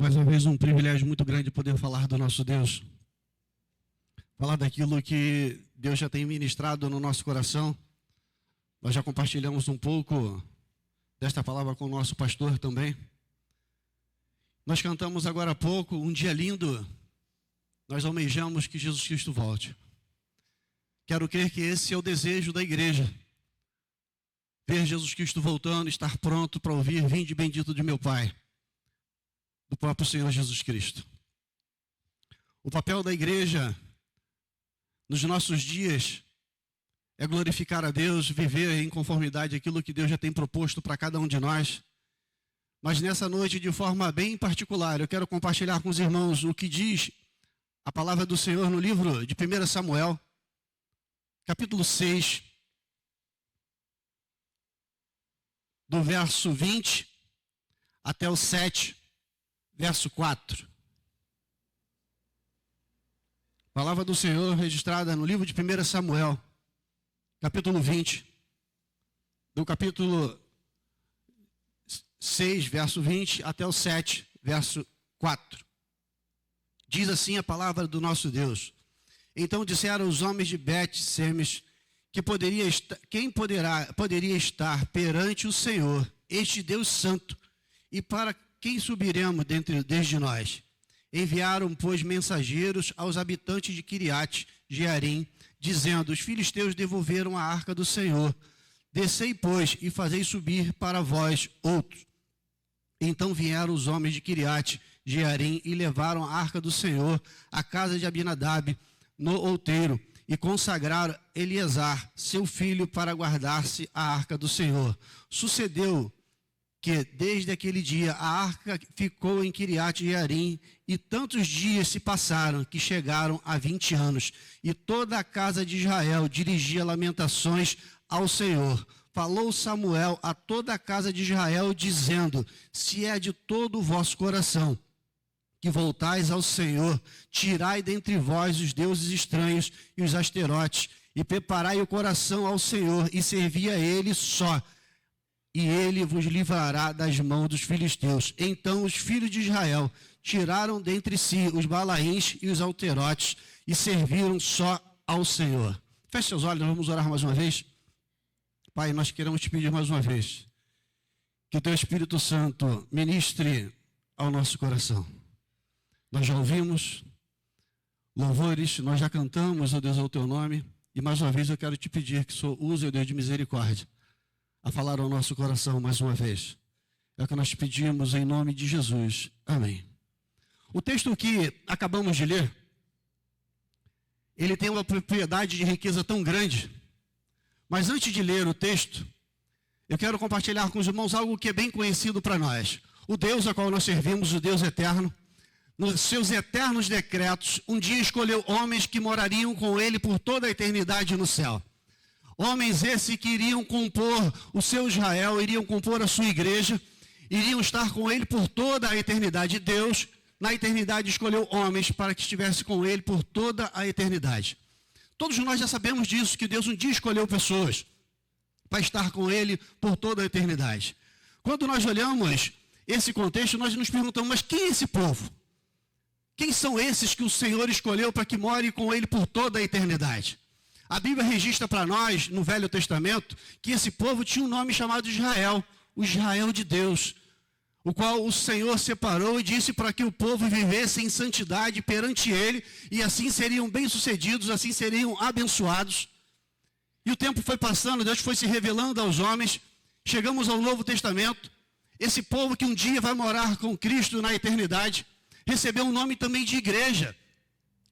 Mais uma vez, um privilégio muito grande poder falar do nosso Deus. Falar daquilo que Deus já tem ministrado no nosso coração. Nós já compartilhamos um pouco desta palavra com o nosso pastor também. Nós cantamos agora há pouco, um dia lindo. Nós almejamos que Jesus Cristo volte. Quero crer que esse é o desejo da igreja. Ver Jesus Cristo voltando, estar pronto para ouvir: vinde bendito de meu Pai, do próprio Senhor Jesus Cristo. O papel da igreja nos nossos dias é glorificar a Deus, viver em conformidade àquilo que Deus já tem proposto para cada um de nós. Mas nessa noite, de forma bem particular, eu quero compartilhar com os irmãos o que diz a palavra do Senhor no livro de 1 Samuel, capítulo 6, do verso 20 até o 7, verso 4. Palavra do Senhor registrada no livro de 1 Samuel, capítulo 20, do capítulo 6, verso 20 até o 7, verso 4. Diz assim a palavra do nosso Deus: Então disseram os homens de Bet-Semes que quem poderia estar perante o Senhor, este Deus santo, e para quem subiremos desde nós? Enviaram, pois, mensageiros aos habitantes de Quiriate Jearim, dizendo: os filisteus devolveram a arca do Senhor. Descei, pois, e fazei subir para vós outros. Então vieram os homens de Quiriate Jearim e levaram a arca do Senhor à casa de Abinadab no outeiro, e consagraram Eleazar, seu filho, para guardar-se a arca do Senhor. Sucedeu que desde aquele dia a arca ficou em Quiriate Jearim, e tantos dias se passaram que chegaram a 20 anos, e toda a casa de Israel dirigia lamentações ao Senhor. Falou Samuel a toda a casa de Israel, dizendo: se é de todo o vosso coração que voltais ao Senhor, tirai dentre vós os deuses estranhos e os asterotes, e preparai o coração ao Senhor, e servi a Ele só, e Ele vos livrará das mãos dos filisteus. Então os filhos de Israel tiraram dentre si os balaíns e os alterotes, e serviram só ao Senhor. Feche seus olhos, vamos orar mais uma vez. Pai, nós queremos te pedir mais uma vez que o Teu Espírito Santo ministre ao nosso coração. Nós já ouvimos louvores, nós já cantamos, ó Deus, ao Teu nome, e mais uma vez eu quero te pedir que o Senhor use, ó Deus de misericórdia, a falar ao nosso coração mais uma vez. É o que nós te pedimos em nome de Jesus. Amém. O texto que acabamos de ler, ele tem uma propriedade de riqueza tão grande. Mas antes de ler o texto, eu quero compartilhar com os irmãos algo que é bem conhecido para nós. O Deus a qual nós servimos, o Deus eterno, nos seus eternos decretos, um dia escolheu homens que morariam com Ele por toda a eternidade no céu. Homens esses que iriam compor o seu Israel, iriam compor a sua igreja, iriam estar com Ele por toda a eternidade. Deus, na eternidade, escolheu homens para que estivesse com Ele por toda a eternidade. Todos nós já sabemos disso, que Deus um dia escolheu pessoas para estar com Ele por toda a eternidade. Quando nós olhamos esse contexto, nós nos perguntamos: mas quem é esse povo? Quem são esses que o Senhor escolheu para que more com Ele por toda a eternidade? A Bíblia registra para nós, no Velho Testamento, que esse povo tinha um nome chamado Israel, o Israel de Deus, o qual o Senhor separou e disse para que o povo vivesse em santidade perante Ele, e assim seriam bem-sucedidos, assim seriam abençoados. E o tempo foi passando, Deus foi se revelando aos homens, chegamos ao Novo Testamento, esse povo que um dia vai morar com Cristo na eternidade, recebeu um nome também de igreja,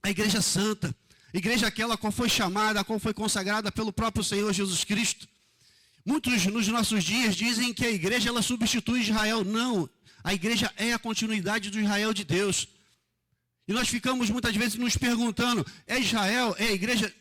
a Igreja Santa, igreja aquela qual foi chamada, a qual foi consagrada pelo próprio Senhor Jesus Cristo. Muitos nos nossos dias dizem que a igreja ela substitui Israel. Não, a igreja é a continuidade do Israel de Deus. E nós ficamos muitas vezes nos perguntando: é Israel, é a igreja?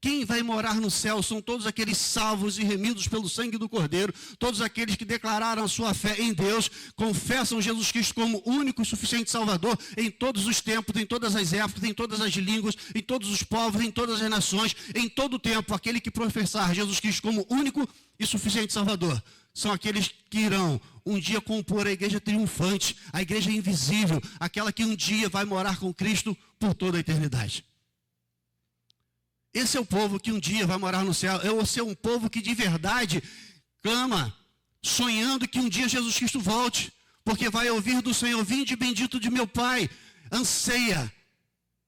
Quem vai morar no céu são todos aqueles salvos e remidos pelo sangue do Cordeiro, todos aqueles que declararam a sua fé em Deus, confessam Jesus Cristo como único e suficiente Salvador em todos os tempos, em todas as épocas, em todas as línguas, em todos os povos, em todas as nações, em todo o tempo. Aquele que professar Jesus Cristo como único e suficiente Salvador são aqueles que irão um dia compor a igreja triunfante, a igreja invisível, aquela que um dia vai morar com Cristo por toda a eternidade. Esse é o povo que um dia vai morar no céu. Eu vou ser um povo que de verdade clama, sonhando que um dia Jesus Cristo volte, porque vai ouvir do Senhor: vinde bendito de meu Pai, anseia.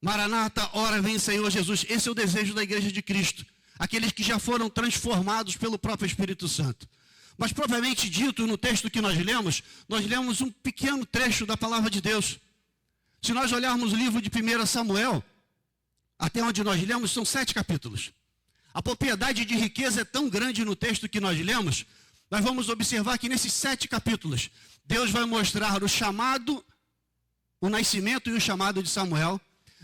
Maranata, ora vem Senhor Jesus. Esse é o desejo da igreja de Cristo, aqueles que já foram transformados pelo próprio Espírito Santo. Mas propriamente dito, no texto que nós lemos um pequeno trecho da palavra de Deus. Se nós olharmos o livro de 1 Samuel, até onde nós lemos, são 7 capítulos. A propriedade de riqueza é tão grande no texto que nós lemos, nós vamos observar que nesses 7 capítulos, Deus vai mostrar o chamado, o nascimento e o chamado de Samuel.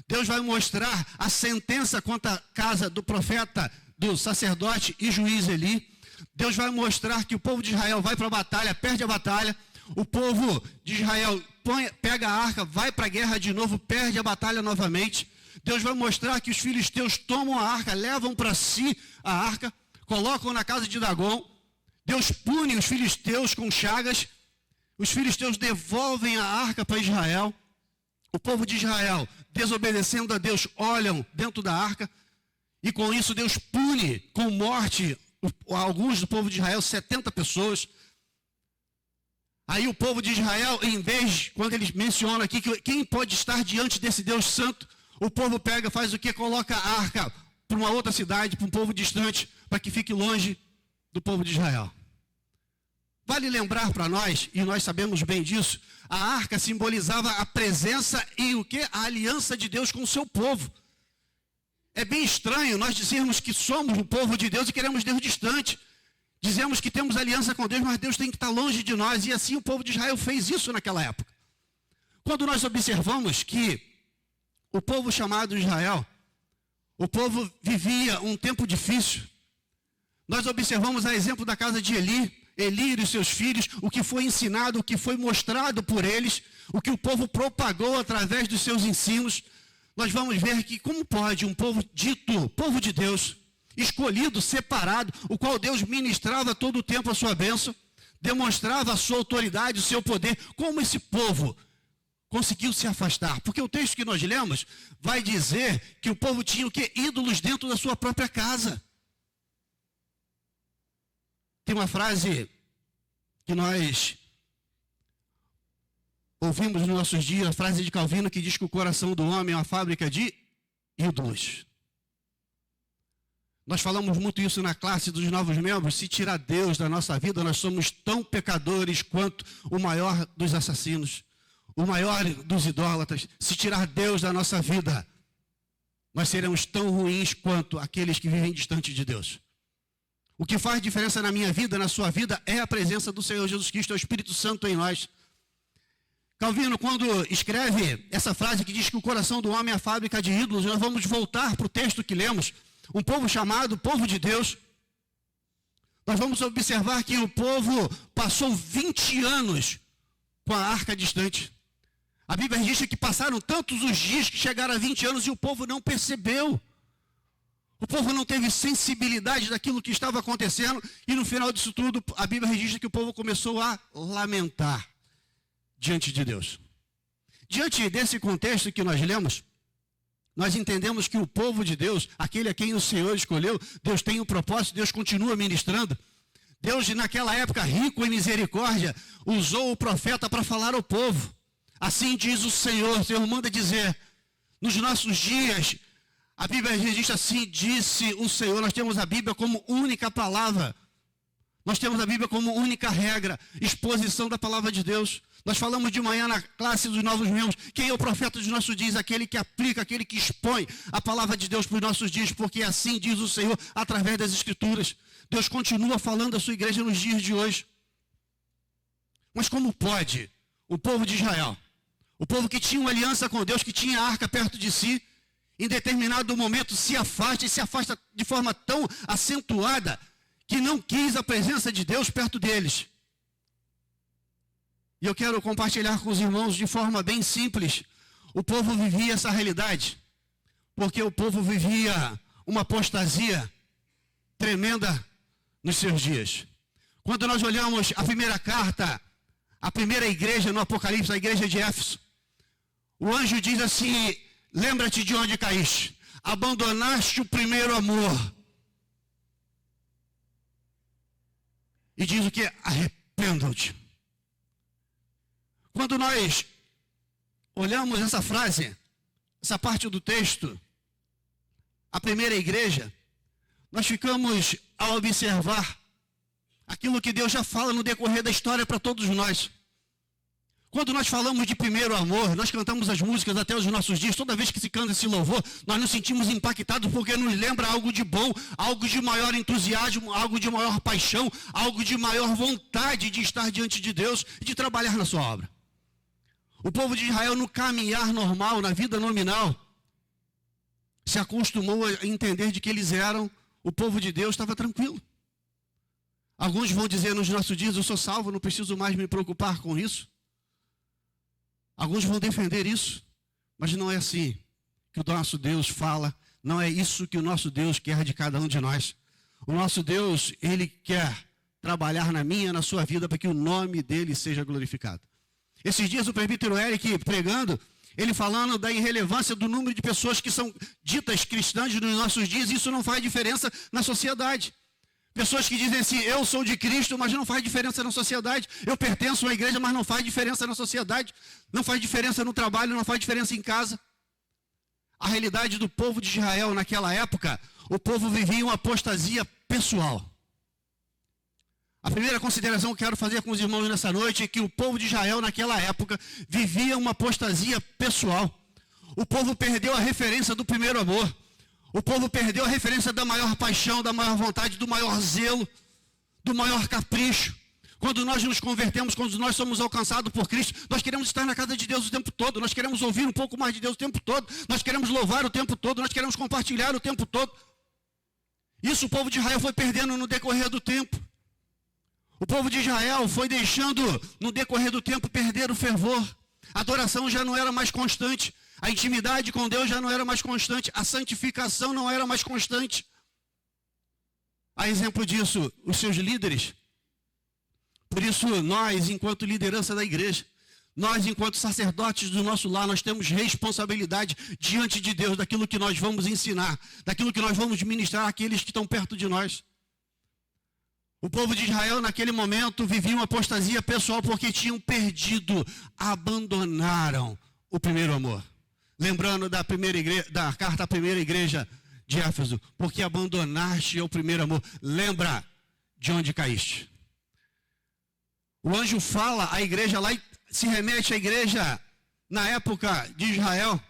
Deus vai mostrar a sentença contra a casa do profeta, do sacerdote e juiz Eli. Deus vai mostrar que o povo de Israel vai para a batalha, perde a batalha. O povo de Israel pega a arca, vai para a guerra de novo, perde a batalha novamente. Deus vai mostrar que os filisteus tomam a arca, levam para si a arca, colocam na casa de Dagom. Deus pune os filisteus com chagas. Os filisteus devolvem a arca para Israel. O povo de Israel, desobedecendo a Deus, olham dentro da arca. E com isso Deus pune com morte alguns do povo de Israel, 70 pessoas. Aí o povo de Israel, em vez, quando eles mencionam aqui que quem pode estar diante desse Deus santo, o povo pega, faz o quê? Coloca a arca para uma outra cidade, para um povo distante, para que fique longe do povo de Israel. Vale lembrar para nós, e nós sabemos bem disso, a arca simbolizava a presença e o quê? A aliança de Deus com o seu povo. É bem estranho nós dizermos que somos o povo de Deus e queremos Deus distante. Dizemos que temos aliança com Deus, mas Deus tem que estar longe de nós. E assim o povo de Israel fez isso naquela época. Quando nós observamos que o povo chamado Israel, o povo vivia um tempo difícil. Nós observamos a exemplo da casa de Eli e os seus filhos, o que foi ensinado, o que foi mostrado por eles, o que o povo propagou através dos seus ensinos. Nós vamos ver que como pode um povo dito povo de Deus, escolhido, separado, o qual Deus ministrava todo o tempo a sua bênção, demonstrava a sua autoridade, o seu poder, como esse povo conseguiu se afastar? Porque o texto que nós lemos vai dizer que o povo tinha o quê? Ídolos dentro da sua própria casa. Tem uma frase que nós ouvimos nos nossos dias, a frase de Calvino, que diz que o coração do homem é uma fábrica de ídolos. Nós falamos muito isso na classe dos novos membros. Se tirar Deus da nossa vida, nós somos tão pecadores quanto o maior dos assassinos, o maior dos idólatras. Se tirar Deus da nossa vida, nós seremos tão ruins quanto aqueles que vivem distante de Deus. O que faz diferença na minha vida, na sua vida, é a presença do Senhor Jesus Cristo, é o Espírito Santo em nós. Calvino, quando escreve essa frase que diz que o coração do homem é a fábrica de ídolos, nós vamos voltar para o texto que lemos. Um povo chamado povo de Deus. Nós vamos observar que o povo passou 20 anos com a arca distante. A Bíblia diz que passaram tantos os dias que chegaram a 20 anos e o povo não percebeu. O povo não teve sensibilidade daquilo que estava acontecendo e no final disso tudo a Bíblia registra que o povo começou a lamentar diante de Deus. Diante desse contexto que nós lemos, nós entendemos que o povo de Deus, aquele a quem o Senhor escolheu, Deus tem um propósito, Deus continua ministrando. Deus, naquela época, rico em misericórdia, usou o profeta para falar ao povo. Assim diz o Senhor manda dizer, nos nossos dias, a Bíblia registra assim, disse o Senhor. Nós temos a Bíblia como única palavra. Nós temos a Bíblia como única regra, exposição da palavra de Deus. Nós falamos de manhã na classe dos novos membros, quem é o profeta dos nossos dias? Aquele que aplica, aquele que expõe a palavra de Deus para os nossos dias, porque assim diz o Senhor através das Escrituras. Deus continua falando à sua igreja nos dias de hoje. Mas como pode o povo de Israel, o povo que tinha uma aliança com Deus, que tinha a arca perto de si, em determinado momento se afasta, e se afasta de forma tão acentuada, que não quis a presença de Deus perto deles. E eu quero compartilhar com os irmãos de forma bem simples. O povo vivia essa realidade, porque o povo vivia uma apostasia tremenda nos seus dias. Quando nós olhamos a primeira carta, a primeira igreja no Apocalipse, a igreja de Éfeso, o anjo diz assim: lembra-te de onde caíste, abandonaste o primeiro amor. E diz o que? Arrependam-te. Quando nós olhamos essa frase, essa parte do texto, a primeira igreja, nós ficamos a observar aquilo que Deus já fala no decorrer da história para todos nós. Quando nós falamos de primeiro amor, nós cantamos as músicas até os nossos dias, toda vez que se canta esse louvor, nós nos sentimos impactados porque nos lembra algo de bom, algo de maior entusiasmo, algo de maior paixão, algo de maior vontade de estar diante de Deus e de trabalhar na sua obra. O povo de Israel, no caminhar normal, na vida nominal, se acostumou a entender de que eles eram, o povo de Deus estava tranquilo. Alguns vão dizer nos nossos dias: eu sou salvo, não preciso mais me preocupar com isso. Alguns vão defender isso, mas não é assim que o nosso Deus fala, não é isso que o nosso Deus quer de cada um de nós. O nosso Deus, Ele quer trabalhar na minha, na sua vida, para que o nome dEle seja glorificado. Esses dias o presbítero Eric pregando, ele falando da irrelevância do número de pessoas que são ditas cristãs nos nossos dias, isso não faz diferença na sociedade. Pessoas que dizem assim: eu sou de Cristo, mas não faz diferença na sociedade. Eu pertenço à igreja, mas não faz diferença na sociedade. Não faz diferença no trabalho, não faz diferença em casa. A realidade do povo de Israel naquela época, o povo vivia uma apostasia pessoal. A primeira consideração que eu quero fazer com os irmãos nessa noite é que o povo de Israel naquela época vivia uma apostasia pessoal. O povo perdeu a referência do primeiro amor. O povo perdeu a referência da maior paixão, da maior vontade, do maior zelo, do maior capricho. Quando nós nos convertemos, quando nós somos alcançados por Cristo, nós queremos estar na casa de Deus o tempo todo, nós queremos ouvir um pouco mais de Deus o tempo todo, nós queremos louvar o tempo todo, nós queremos compartilhar o tempo todo. Isso o povo de Israel foi perdendo no decorrer do tempo. O povo de Israel foi deixando, no decorrer do tempo, perder o fervor. A adoração já não era mais constante. A intimidade com Deus já não era mais constante. A santificação não era mais constante. A exemplo disso, os seus líderes. Por isso, nós, enquanto liderança da igreja, nós, enquanto sacerdotes do nosso lar, nós temos responsabilidade diante de Deus daquilo que nós vamos ensinar, daquilo que nós vamos ministrar àqueles que estão perto de nós. O povo de Israel, naquele momento, vivia uma apostasia pessoal porque tinham perdido, abandonaram o primeiro amor. Lembrando da carta à primeira igreja de Éfeso, porque abandonaste o primeiro amor. Lembra de onde caíste. O anjo fala à igreja lá e se remete à igreja na época de Israel.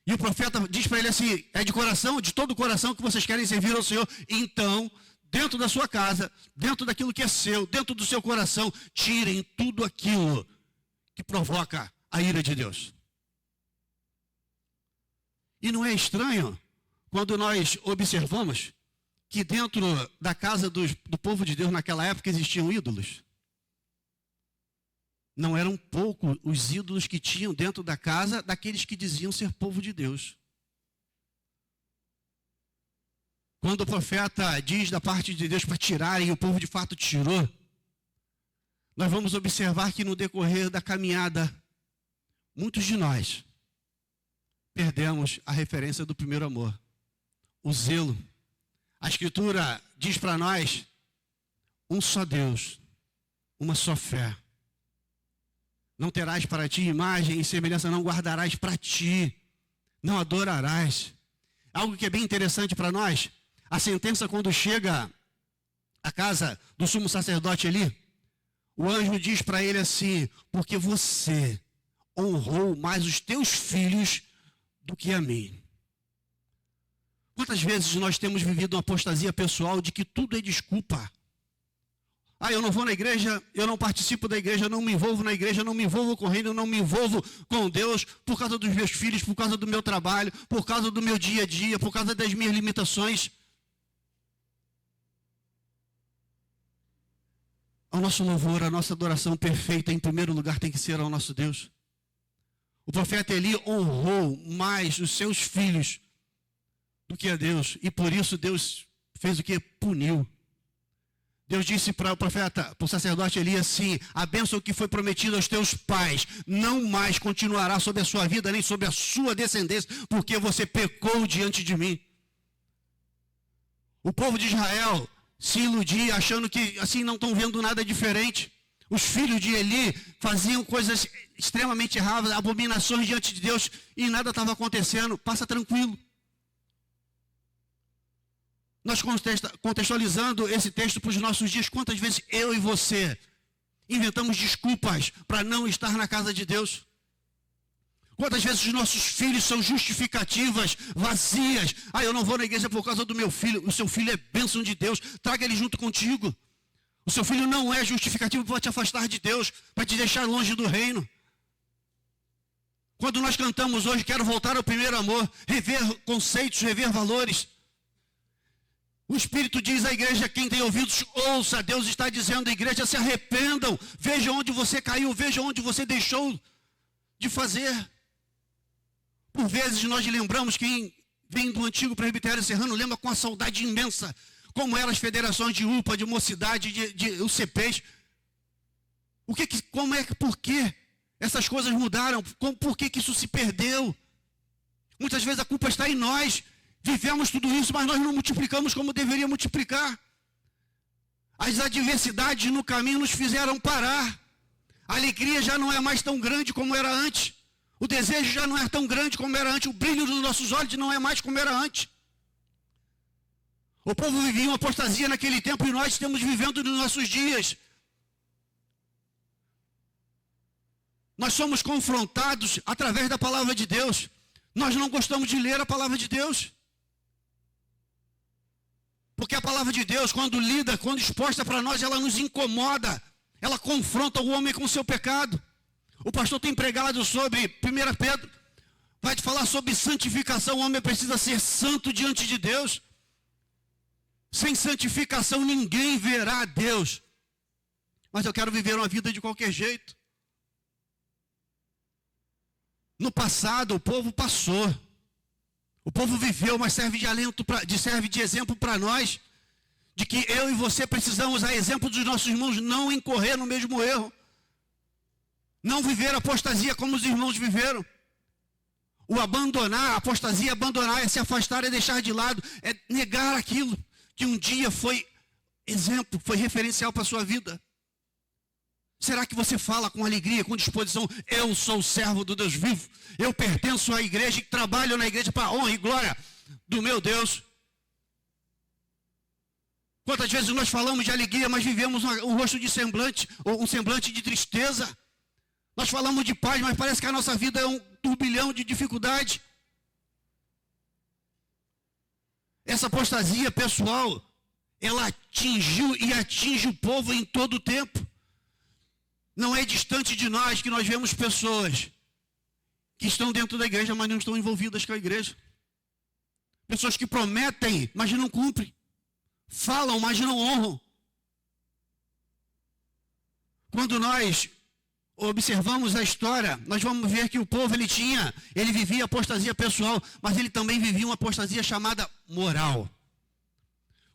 E o profeta diz para ele assim: é de coração, de todo o coração que vocês querem servir ao Senhor. Então, dentro da sua casa, dentro daquilo que é seu, dentro do seu coração, tirem tudo aquilo que provoca a ira de Deus. E não é estranho quando nós observamos que dentro da casa do povo de Deus naquela época existiam ídolos. Não eram poucos os ídolos que tinham dentro da casa daqueles que diziam ser povo de Deus. Quando o profeta diz da parte de Deus para tirarem, o povo de fato tirou, nós vamos observar que no decorrer da caminhada, muitos de nós perdemos a referência do primeiro amor, o zelo. A Escritura diz para nós: um só Deus, uma só fé. Não terás para ti imagem e semelhança, não guardarás para ti, não adorarás. Algo que é bem interessante para nós, a sentença quando chega à casa do sumo sacerdote ali, o anjo diz para ele assim: porque você honrou mais os teus filhos do que a mim. Quantas vezes nós temos vivido uma apostasia pessoal de que tudo é desculpa? eu não vou na igreja, eu não participo da igreja, eu não me envolvo na igreja, eu não me envolvo com o reino, eu não me envolvo com Deus por causa dos meus filhos, por causa do meu trabalho, por causa do meu dia a dia, por causa das minhas limitações. O nosso louvor, a nossa adoração perfeita, em primeiro lugar, tem que ser ao nosso Deus. O profeta Eli honrou mais os seus filhos do que a Deus. E por isso Deus fez o que? Puniu. Deus disse para o profeta, para o sacerdote Eli assim: a bênção que foi prometida aos teus pais não mais continuará sobre a sua vida, nem sobre a sua descendência, porque você pecou diante de mim. O povo de Israel se iludia, achando que assim não estão vendo nada diferente. Os filhos de Eli faziam coisas extremamente erradas, abominações diante de Deus, e nada estava acontecendo. Passa tranquilo. Nós contextualizando esse texto para os nossos dias, quantas vezes eu e você inventamos desculpas para não estar na casa de Deus? Quantas vezes os nossos filhos são justificativas vazias? Eu não vou na igreja por causa do meu filho. O seu filho é bênção de Deus, traga ele junto contigo. O seu filho não é justificativo para te afastar de Deus, para te deixar longe do reino. Quando nós cantamos hoje, quero voltar ao primeiro amor, rever conceitos, rever valores. O Espírito diz à igreja: quem tem ouvidos, ouça. Deus está dizendo à igreja: se arrependam, veja onde você caiu, veja onde você deixou de fazer. Por vezes nós lembramos, quem vem do antigo presbitério serrano, lembra com a saudade imensa, como eram as federações de UPA, de mocidade, de UCPs. Por que essas coisas mudaram? Por que isso se perdeu? Muitas vezes a culpa está em nós. Vivemos tudo isso, mas nós não multiplicamos como deveria multiplicar. As adversidades no caminho nos fizeram parar. A alegria já não é mais tão grande como era antes. O desejo já não é tão grande como era antes. O brilho dos nossos olhos não é mais como era antes. O povo vivia uma apostasia naquele tempo e nós estamos vivendo nos nossos dias. Nós somos confrontados através da palavra de Deus. Nós não gostamos de ler a palavra de Deus. Porque a palavra de Deus, quando lida, quando exposta para nós, ela nos incomoda. Ela confronta o homem com o seu pecado. O pastor tem pregado sobre 1 Pedro, vai te falar sobre santificação. O homem precisa ser santo diante de Deus. Sem santificação ninguém verá a Deus. Mas eu quero viver uma vida de qualquer jeito. No passado o povo passou. O povo viveu, mas serve de exemplo para nós, de que eu e você precisamos, a exemplo dos nossos irmãos, não incorrer no mesmo erro. Não viver a apostasia como os irmãos viveram. O abandonar, a apostasia, abandonar, é se afastar, é deixar de lado, é negar aquilo que um dia foi exemplo, foi referencial para a sua vida. Será que você fala com alegria, com disposição: eu sou servo do Deus vivo, eu pertenço à igreja e trabalho na igreja para a honra e glória do meu Deus? Quantas vezes nós falamos de alegria, mas vivemos um rosto de semblante, ou um semblante de tristeza? Nós falamos de paz, mas parece que a nossa vida é um turbilhão de dificuldade. Essa apostasia pessoal, ela atingiu e atinge o povo em todo o tempo. Não é distante de nós que nós vemos pessoas que estão dentro da igreja, mas não estão envolvidas com a igreja. Pessoas que prometem, mas não cumprem. Falam, mas não honram. Quando nós observamos a história, nós vamos ver que o povo, ele vivia apostasia pessoal, mas ele também vivia uma apostasia chamada moral.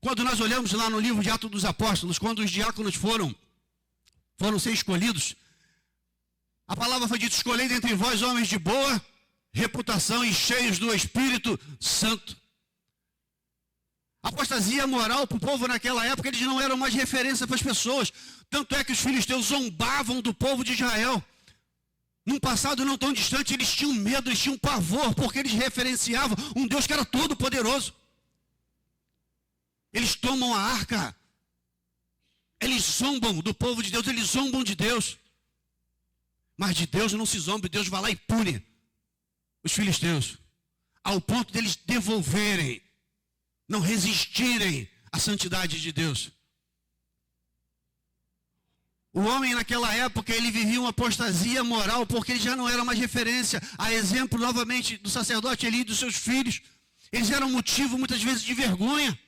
Quando nós olhamos lá no livro de Atos dos Apóstolos, quando os diáconos foram ser escolhidos, a palavra foi dita: escolhei dentre vós homens de boa reputação e cheios do Espírito Santo. A apostasia moral para o povo naquela época, eles não eram mais referência para as pessoas. Tanto é que os filisteus zombavam do povo de Israel. Num passado não tão distante, eles tinham medo, eles tinham pavor, porque eles referenciavam um Deus que era todo poderoso. Eles tomam a arca, eles zombam do povo de Deus, eles zombam de Deus. Mas de Deus não se zomba, Deus vai lá e pune os filisteus, ao ponto deles devolverem, não resistirem à santidade de Deus. O homem naquela época, ele vivia uma apostasia moral, porque ele já não era mais referência. A exemplo, novamente, do sacerdote Eli e dos seus filhos. Eles eram motivo, muitas vezes, de vergonha.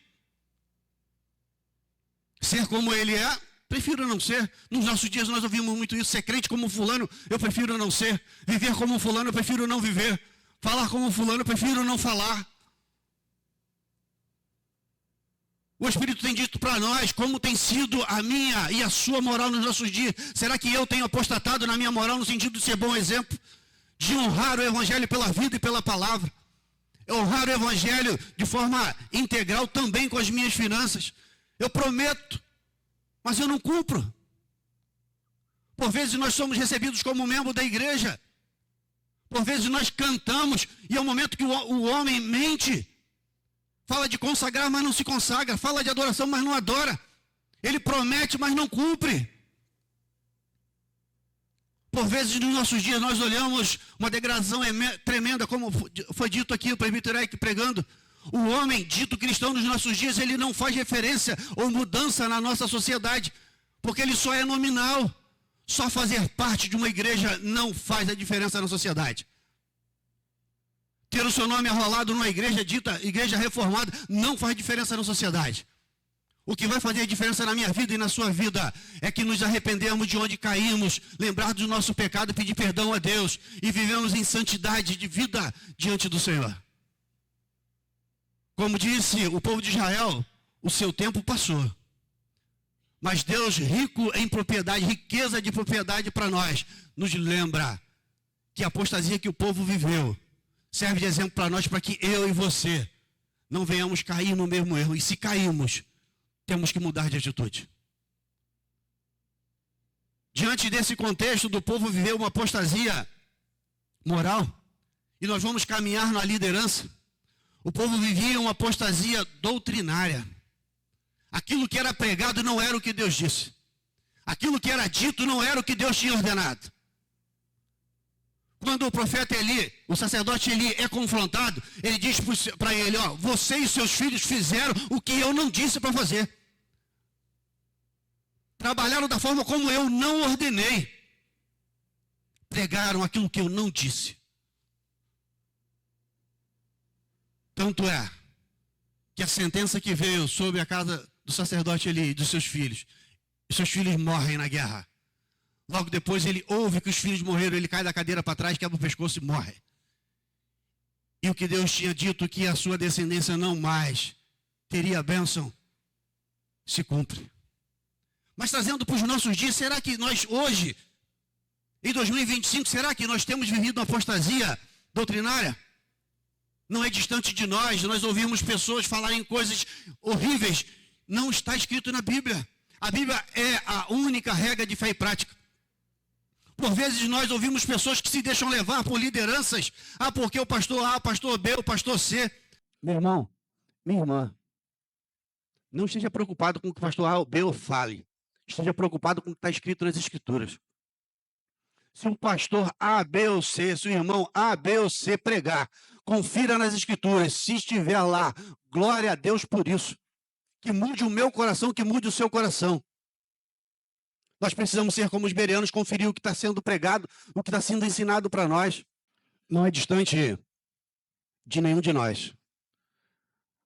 Ser como ele é, prefiro não ser. Nos nossos dias nós ouvimos muito isso. Ser crente como fulano, eu prefiro não ser. Viver como fulano, eu prefiro não viver. Falar como fulano, eu prefiro não falar. O Espírito tem dito para nós como tem sido a minha e a sua moral nos nossos dias. Será que eu tenho apostatado na minha moral no sentido de ser bom exemplo? De honrar o Evangelho pela vida e pela palavra. Honrar o Evangelho de forma integral também com as minhas finanças. Eu prometo, mas eu não cumpro. Por vezes nós somos recebidos como membro da igreja. Por vezes nós cantamos e é o momento que o homem mente. Fala de consagrar, mas não se consagra. Fala de adoração, mas não adora. Ele promete, mas não cumpre. Por vezes, nos nossos dias, nós olhamos uma degradação tremenda, como foi dito aqui, o presbítero Eric pregando. O homem dito cristão nos nossos dias, ele não faz referência ou mudança na nossa sociedade, porque ele só é nominal. Só fazer parte de uma igreja não faz a diferença na sociedade. Ter o seu nome arrolado numa igreja dita igreja reformada não faz diferença na sociedade. O que vai fazer a diferença na minha vida e na sua vida é que nos arrependemos de onde caímos, lembrar do nosso pecado, pedir perdão a Deus e vivemos em santidade de vida diante do Senhor. Como disse o povo de Israel, o seu tempo passou. Mas Deus, rico em propriedade, riqueza de propriedade para nós, nos lembra que a apostasia que o povo viveu serve de exemplo para nós, para que eu e você não venhamos cair no mesmo erro. E se cairmos, temos que mudar de atitude. Diante desse contexto do povo viver uma apostasia moral, e nós vamos caminhar na liderança, o povo vivia uma apostasia doutrinária. Aquilo que era pregado não era o que Deus disse. Aquilo que era dito não era o que Deus tinha ordenado. Quando o profeta Eli, o sacerdote Eli é confrontado, ele diz para ele, ó, você e seus filhos fizeram o que eu não disse para fazer. Trabalharam da forma como eu não ordenei. Pregaram aquilo que eu não disse. Tanto é que a sentença que veio sobre a casa do sacerdote Eli e dos seus filhos morrem na guerra. Logo depois ele ouve que os filhos morreram, ele cai da cadeira para trás, quebra o pescoço e morre. E o que Deus tinha dito que a sua descendência não mais teria a bênção, se cumpre. Mas trazendo para os nossos dias, será que nós hoje, em 2025, será que nós temos vivido uma apostasia doutrinária? Não é distante de nós ouvimos pessoas falarem coisas horríveis. Não está escrito na Bíblia. A Bíblia é a única regra de fé e prática. Por vezes nós ouvimos pessoas que se deixam levar por lideranças. Ah, porque o pastor A, o pastor B, o pastor C. Meu irmão, minha irmã, não esteja preocupado com o que o pastor A ou B fale. Esteja preocupado com o que está escrito nas Escrituras. Se o pastor A, B ou C, se o irmão A, B ou C pregar, confira nas Escrituras. Se estiver lá, glória a Deus por isso. Que mude o meu coração, que mude o seu coração. Nós precisamos ser como os bereanos, conferir o que está sendo pregado, o que está sendo ensinado para nós. Não é distante de nenhum de nós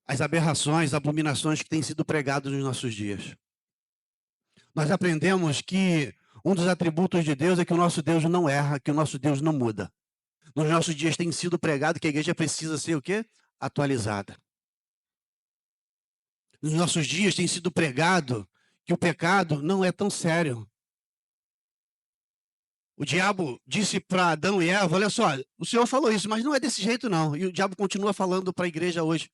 as aberrações, abominações que têm sido pregadas nos nossos dias. Nós aprendemos que um dos atributos de Deus é que o nosso Deus não erra, que o nosso Deus não muda. Nos nossos dias tem sido pregado que a igreja precisa ser o quê? Atualizada. Nos nossos dias tem sido pregado que o pecado não é tão sério. O diabo disse para Adão e Eva, olha só, o Senhor falou isso, mas não é desse jeito não. E o diabo continua falando para a igreja hoje.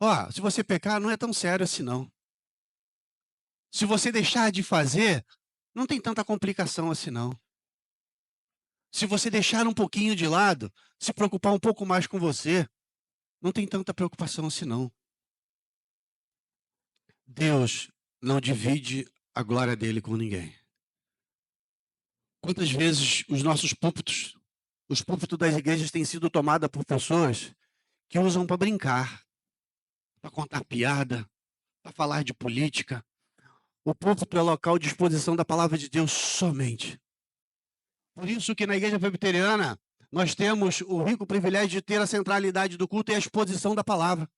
Ó, se você pecar, não é tão sério assim não. Se você deixar de fazer, não tem tanta complicação assim não. Se você deixar um pouquinho de lado, se preocupar um pouco mais com você, não tem tanta preocupação assim não. Deus não divide a glória dele com ninguém. Quantas vezes os nossos púlpitos, os púlpitos das igrejas têm sido tomados por pessoas que usam para brincar, para contar piada, para falar de política, O púlpito é local de exposição da palavra de Deus somente. Por isso que na igreja presbiteriana nós temos o rico privilégio de ter a centralidade do culto e a exposição da palavra.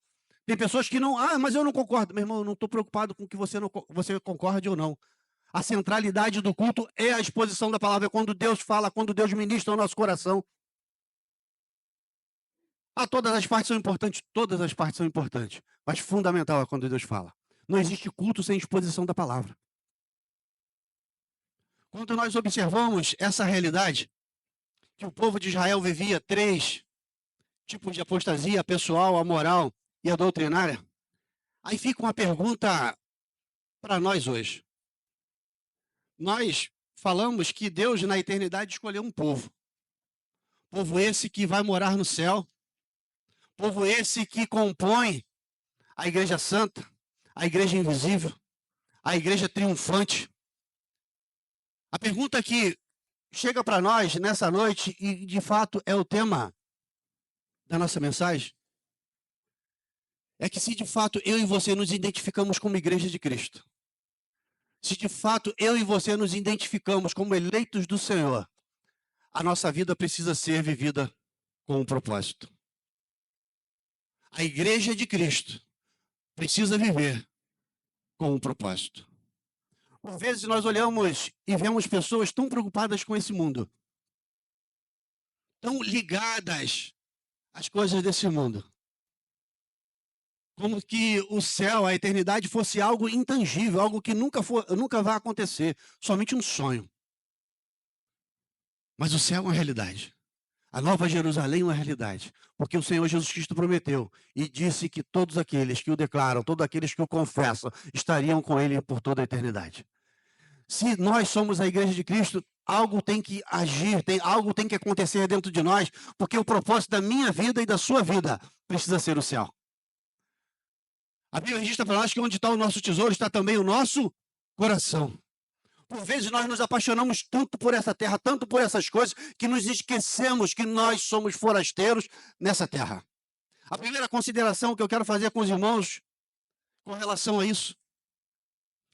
Tem pessoas que não, mas eu não concordo. Meu irmão, eu não estou preocupado com que você concorde ou não. A centralidade do culto é a exposição da palavra, é quando Deus fala, quando Deus ministra ao nosso coração. Todas as partes são importantes, mas fundamental é quando Deus fala. Não existe culto sem exposição da palavra. Quando nós observamos essa realidade, que o povo de Israel vivia 3 tipos de apostasia: a pessoal, a moral e a doutrinária, aí fica uma pergunta para nós hoje. Nós falamos que Deus, na eternidade, escolheu um povo. Povo esse que vai morar no céu. Povo esse que compõe a Igreja Santa, a Igreja Invisível, a Igreja Triunfante. A pergunta que chega para nós nessa noite, e de fato é o tema da nossa mensagem, é que se de fato eu e você nos identificamos como Igreja de Cristo, se de fato eu e você nos identificamos como eleitos do Senhor, a nossa vida precisa ser vivida com um propósito. A Igreja de Cristo precisa viver com um propósito. Por vezes nós olhamos e vemos pessoas tão preocupadas com esse mundo, tão ligadas às coisas desse mundo, como que o céu, a eternidade, fosse algo intangível, algo que nunca vai acontecer, somente um sonho. Mas o céu é uma realidade. A Nova Jerusalém é uma realidade, porque o Senhor Jesus Cristo prometeu e disse que todos aqueles que o declaram, todos aqueles que o confessam, estariam com ele por toda a eternidade. Se nós somos a Igreja de Cristo, algo tem que agir, algo tem que acontecer dentro de nós, porque o propósito da minha vida e da sua vida precisa ser o céu. A Bíblia registra para nós que onde está o nosso tesouro está também o nosso coração. Por vezes nós nos apaixonamos tanto por essa terra, tanto por essas coisas, que nos esquecemos que nós somos forasteiros nessa terra. A primeira consideração que eu quero fazer com os irmãos com relação a isso,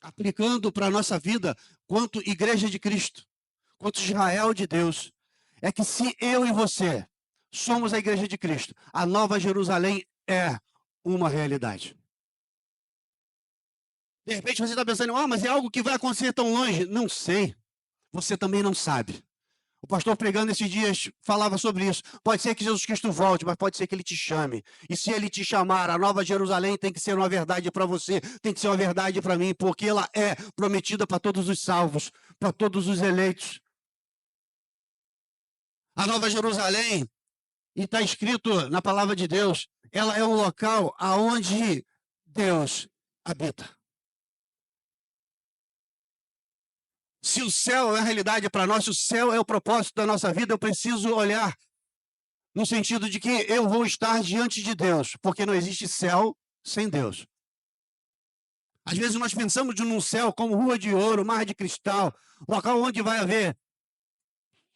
aplicando para a nossa vida, quanto Igreja de Cristo, quanto Israel de Deus, é que se eu e você somos a Igreja de Cristo, a Nova Jerusalém é uma realidade. De repente você está pensando, mas é algo que vai acontecer tão longe. Não sei. Você também não sabe. O pastor pregando esses dias falava sobre isso. Pode ser que Jesus Cristo volte, mas pode ser que ele te chame. E se ele te chamar, a Nova Jerusalém tem que ser uma verdade para você, tem que ser uma verdade para mim, porque ela é prometida para todos os salvos, para todos os eleitos. A Nova Jerusalém, e está escrito na palavra de Deus, ela é um local aonde Deus habita. Se o céu é a realidade para nós, se o céu é o propósito da nossa vida, eu preciso olhar no sentido de que eu vou estar diante de Deus, porque não existe céu sem Deus. Às vezes nós pensamos num céu como rua de ouro, mar de cristal, local onde vai haver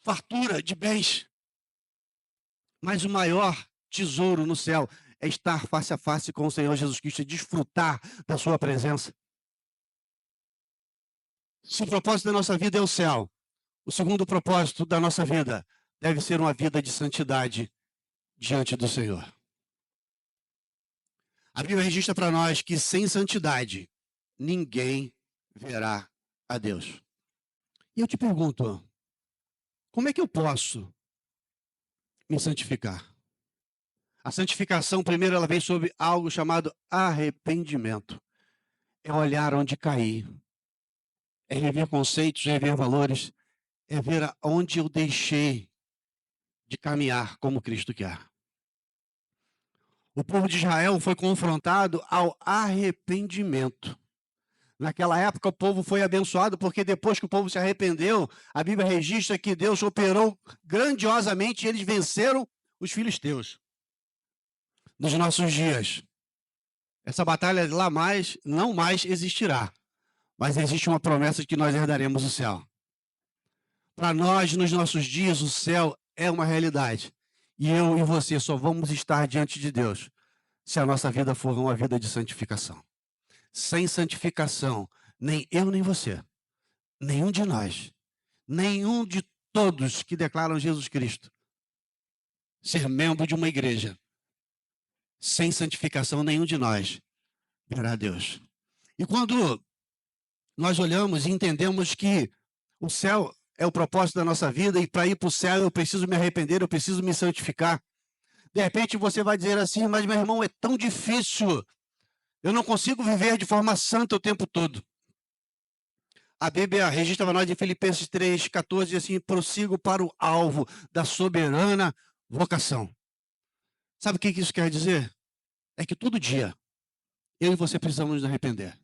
fartura de bens. Mas o maior tesouro no céu é estar face a face com o Senhor Jesus Cristo e desfrutar da sua presença. Se o propósito da nossa vida é o céu, o segundo propósito da nossa vida deve ser uma vida de santidade diante do Senhor. A Bíblia registra para nós que sem santidade ninguém verá a Deus. E eu te pergunto, como é que eu posso me santificar? A santificação, primeiro, ela vem sobre algo chamado arrependimento. É olhar onde caí. É rever conceitos, rever valores, é ver onde eu deixei de caminhar como Cristo quer. O povo de Israel foi confrontado ao arrependimento. Naquela época o povo foi abençoado porque depois que o povo se arrependeu, a Bíblia registra que Deus operou grandiosamente e eles venceram os filisteus. Nos nossos dias, essa batalha lá não mais existirá. Mas existe uma promessa de que nós herdaremos o céu. Para nós, nos nossos dias, o céu é uma realidade. E eu e você só vamos estar diante de Deus se a nossa vida for uma vida de santificação. Sem santificação, Nem eu, nem você. Nenhum de nós. Nenhum de todos que declaram Jesus Cristo ser membro de uma igreja. Sem santificação, nenhum de nós verá a Deus. E quando nós olhamos e entendemos que o céu é o propósito da nossa vida e para ir para o céu eu preciso me arrepender, eu preciso me santificar. De repente você vai dizer assim, mas meu irmão, é tão difícil. Eu não consigo viver de forma santa o tempo todo. A Bíblia registra para nós em Filipenses 3,14, diz assim, prossigo para o alvo da soberana vocação. Sabe o que isso quer dizer? É que todo dia eu e você precisamos nos arrepender.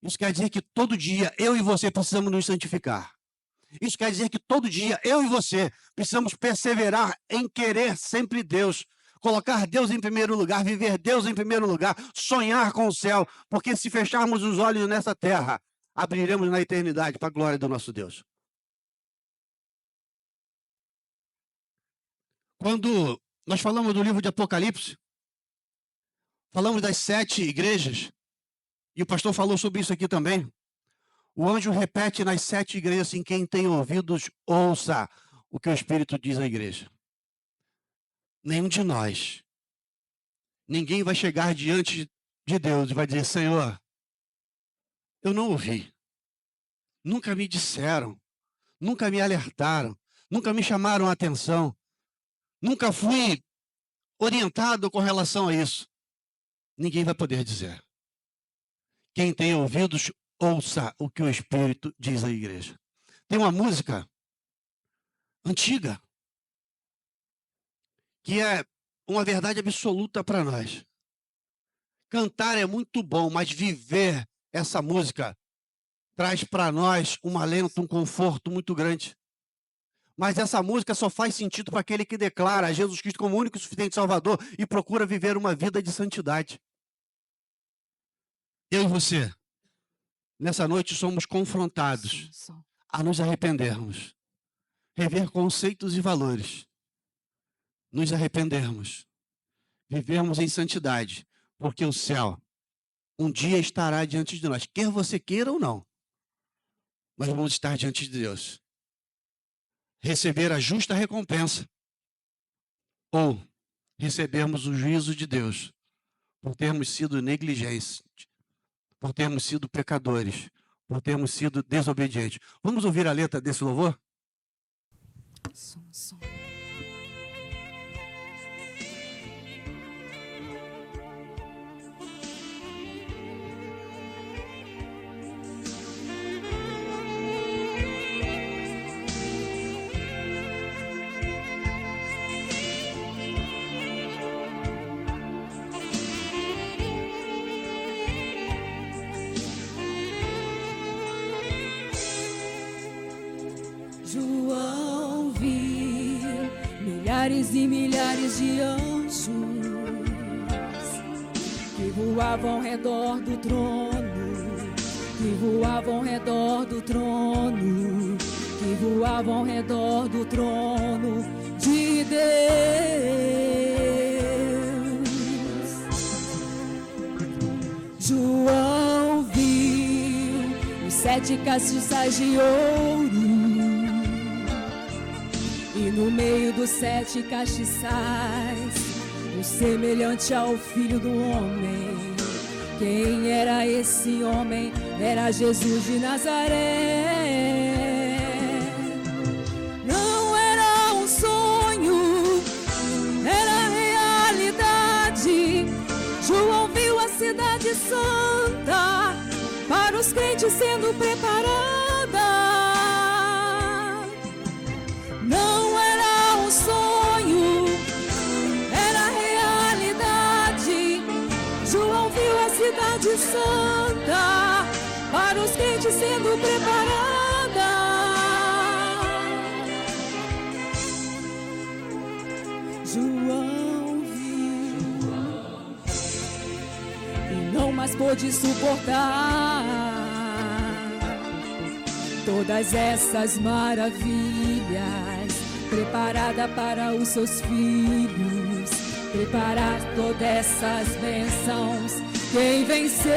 Isso quer dizer que todo dia eu e você precisamos nos santificar. Isso quer dizer que todo dia eu e você precisamos perseverar em querer sempre Deus, colocar Deus em primeiro lugar, viver Deus em primeiro lugar, sonhar com o céu, porque se fecharmos os olhos nessa terra, abriremos na eternidade para a glória do nosso Deus. Quando nós falamos do livro de Apocalipse, falamos das 7 igrejas, e o pastor falou sobre isso aqui também. O anjo repete nas 7 igrejas assim, quem tem ouvidos, ouça o que o Espírito diz à igreja. Nenhum de nós, ninguém vai chegar diante de Deus e vai dizer, Senhor, eu não ouvi, nunca me disseram, nunca me alertaram, nunca me chamaram a atenção, nunca fui orientado com relação a isso. Ninguém vai poder dizer. Quem tem ouvidos, ouça o que o Espírito diz à igreja. Tem uma música antiga que é uma verdade absoluta para nós. Cantar é muito bom, mas viver essa música traz para nós um alento, um conforto muito grande. Mas essa música só faz sentido para aquele que declara Jesus Cristo como único e suficiente Salvador e procura viver uma vida de santidade. Eu e você, nessa noite, somos confrontados a nos arrependermos, rever conceitos e valores, nos arrependermos, vivermos em santidade, porque o céu um dia estará diante de nós, quer você queira ou não, nós vamos estar diante de Deus, receber a justa recompensa, ou recebermos o juízo de Deus, por termos sido negligentes, por termos sido pecadores, por termos sido desobedientes. Vamos ouvir a letra desse louvor? Som. João viu milhares e milhares de anjos que voavam ao redor do trono, que voavam ao redor do trono, que voavam ao redor do trono de Deus. João viu os 7 castiçais de ouro, e no meio dos 7 castiçais, um semelhante ao Filho do Homem. Quem era esse homem? Era Jesus de Nazaré. Não era um sonho, era realidade. João viu a cidade santa para os crentes sendo preparada. Não era um sonho, era realidade. João viu a cidade santa para os crentes sendo preparada. João viu e não mais pôde suportar todas essas maravilhas, preparada para os seus filhos, preparar todas essas bênçãos. Quem vencer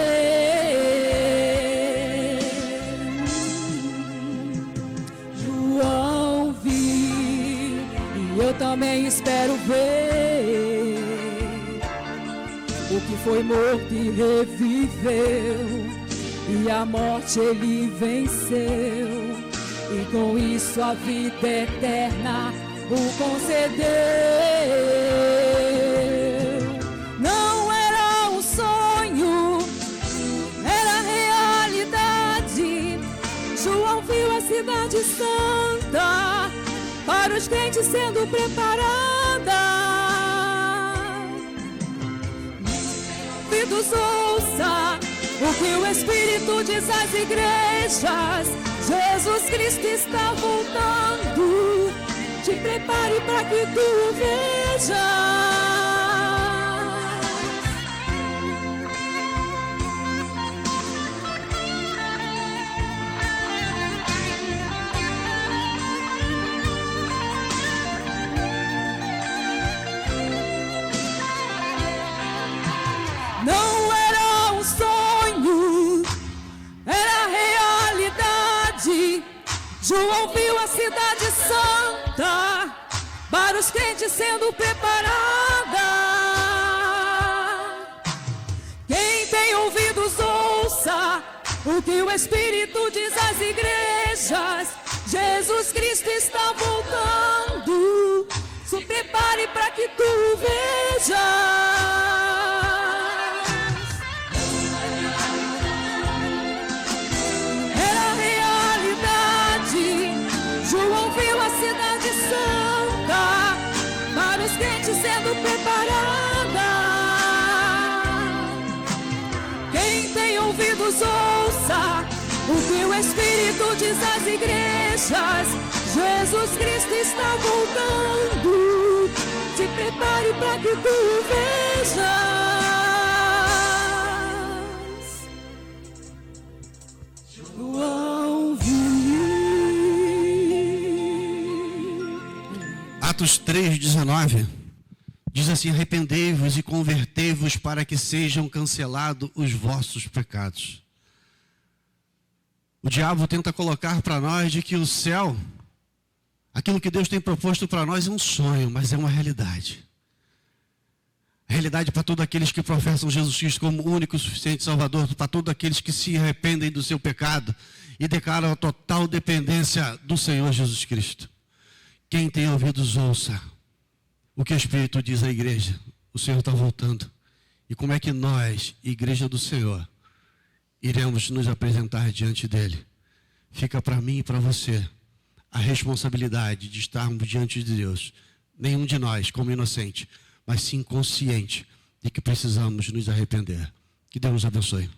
também espero ver o que foi morto e reviveu, e a morte ele venceu, e com isso a vida eterna o concedeu. Não era um sonho, era realidade. João viu a cidade santa para os crentes sendo preparada. Ouvidos, ouça o que o Espírito diz às igrejas. Jesus Cristo está voltando. Te prepare para que tu o vejas. Não era um sonho, era realidade. João viu a cidade santa para os crentes sendo preparada. Quem tem ouvidos, ouça o que o Espírito diz às igrejas. Jesus Cristo está voltando. Se prepare para que tu o vejas. João viu a cidade santa para os crentes sendo preparada. Quem tem ouvidos, ouça o que o Espírito diz às igrejas. Jesus Cristo está voltando. Se prepare para que tu o vejas. João viu. Atos 3,19 diz assim: arrependei-vos e convertei-vos para que sejam cancelados os vossos pecados. O diabo tenta colocar para nós de que o céu, aquilo que Deus tem proposto para nós é um sonho, mas é uma realidade. A realidade para todos aqueles que professam Jesus Cristo como único e suficiente Salvador, para todos aqueles que se arrependem do seu pecado e declaram a total dependência do Senhor Jesus Cristo. Quem tem ouvidos, ouça o que o Espírito diz à igreja. O Senhor está voltando. E como é que nós, igreja do Senhor, iremos nos apresentar diante dele? Fica para mim e para você a responsabilidade de estarmos diante de Deus. Nenhum de nós como inocente, mas sim consciente de que precisamos nos arrepender. Que Deus nos abençoe.